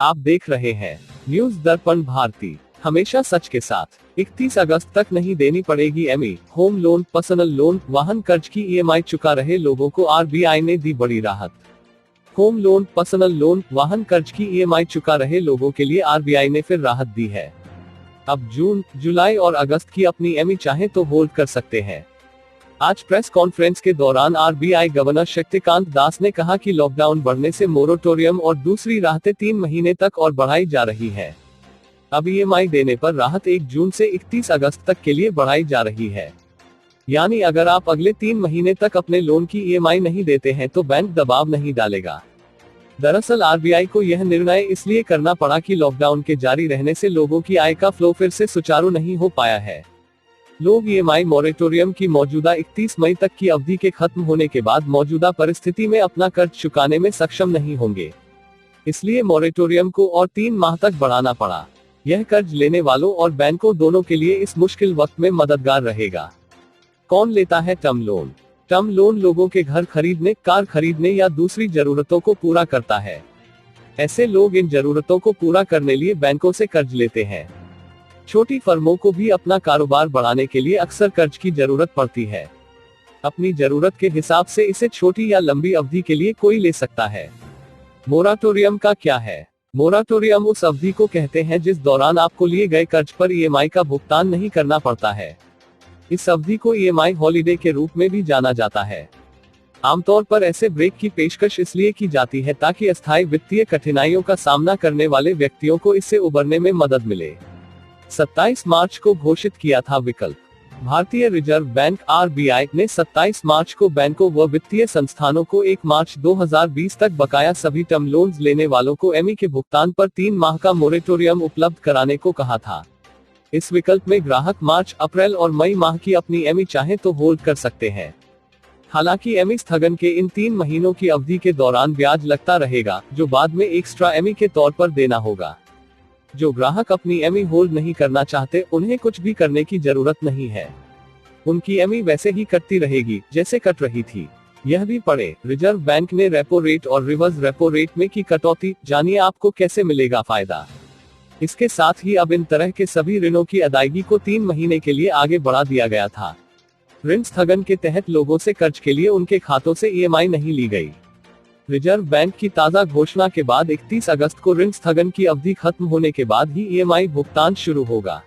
आप देख रहे हैं न्यूज दर्पण भारती, हमेशा सच के साथ। 31 अगस्त तक नहीं देनी पड़ेगी ME, home loan, personal loan, वाहन कर्ज की ईएमआई चुका रहे लोगों को आरबीआई ने दी बड़ी राहत। होम लोन, पर्सनल लोन, वाहन कर्ज की ईएमआई चुका रहे लोगों के लिए आरबीआई ने फिर राहत दी है। अब जून, जुलाई और अगस्त की अपनी एमई चाहे तो होल्ड कर सकते हैं। आज प्रेस कॉन्फ्रेंस के दौरान आरबीआई गवर्नर शक्तिकांत दास ने कहा कि लॉकडाउन बढ़ने से मोरेटोरियम और दूसरी राहतें 3 महीने तक और बढ़ाई जा रही है। अब ईएमआई देने पर राहत 1 जून से 31 अगस्त तक के लिए बढ़ाई जा रही है। यानी अगर आप अगले 3 महीने तक अपने लोन की ईएमआई नहीं देते हैं तो बैंक दबाव नहीं डालेगा। दरअसल आरबीआई को यह निर्णय इसलिए करना पड़ा कि लॉकडाउन के जारी रहने से लोगों की आय का फ्लो फिर से सुचारू नहीं हो पाया है। लोग ईएमआई मोरेटोरियम की मौजूदा 31 मई तक की अवधि के खत्म होने के बाद मौजूदा परिस्थिति में अपना कर्ज चुकाने में सक्षम नहीं होंगे। इसलिए मोरेटोरियम को और 3 माह तक बढ़ाना पड़ा। यह कर्ज लेने वालों और बैंकों दोनों के लिए इस मुश्किल वक्त में मददगार रहेगा। कौन लेता है टर्म लोन? टर्म लोन लोगों के घर खरीदने, कार खरीदने या दूसरी जरूरतों को पूरा करता है। ऐसे लोग इन जरूरतों को पूरा करने लिए बैंकों से कर्ज लेते हैं। छोटी फर्मों को भी अपना कारोबार बढ़ाने के लिए अक्सर कर्ज की जरूरत पड़ती है। अपनी जरूरत के हिसाब से इसे छोटी या लंबी अवधि के लिए कोई ले सकता है। मोराटोरियम का क्या है? मोराटोरियम उस अवधि को कहते हैं जिस दौरान आपको लिए गए कर्ज पर ईएमआई का भुगतान नहीं करना पड़ता है। इस अवधि को ईएमआई हॉलिडे के रूप में भी जाना जाता है। आमतौर पर ऐसे ब्रेक की पेशकश इसलिए की जाती है ताकि अस्थायी वित्तीय कठिनाइयों का सामना करने वाले व्यक्तियों को इससे उबरने में मदद मिले। 27 मार्च को घोषित किया था विकल्प। भारतीय रिजर्व बैंक आरबीआई ने 27 मार्च को बैंकों व वित्तीय संस्थानों को 1 मार्च 2020 तक बकाया सभी टर्म लोन्स लेने वालों को एमई के भुगतान पर 3 माह का मोरेटोरियम उपलब्ध कराने को कहा था। इस विकल्प में ग्राहक मार्च, अप्रैल और मई माह की अपनी एमई चाहे तो होल्ड कर सकते हैं। हालांकि एमई स्थगन के इन 3 महीनों की अवधि के दौरान ब्याज लगता रहेगा, जो बाद में एक्स्ट्रा एमई के तौर पर देना होगा। जो ग्राहक अपनी एमई होल्ड नहीं करना चाहते, उन्हें कुछ भी करने की जरूरत नहीं है। उनकी एमई वैसे ही कटती रहेगी जैसे कट रही थी। यह भी पढ़े, रिजर्व बैंक ने रेपो रेट और रिवर्स रेपो रेट में की कटौती, जानिए आपको कैसे मिलेगा फायदा। इसके साथ ही अब इन तरह के सभी ऋणों की अदायगी को 3 महीने के लिए आगे बढ़ा दिया गया था। ऋण स्थगन के तहत लोगों से कर्ज के लिए उनके खातों से ईएमआई नहीं ली गई। रिजर्व बैंक की ताजा घोषणा के बाद 31 अगस्त को ऋण स्थगन की अवधि खत्म होने के बाद ही ईएमआई भुगतान शुरू होगा।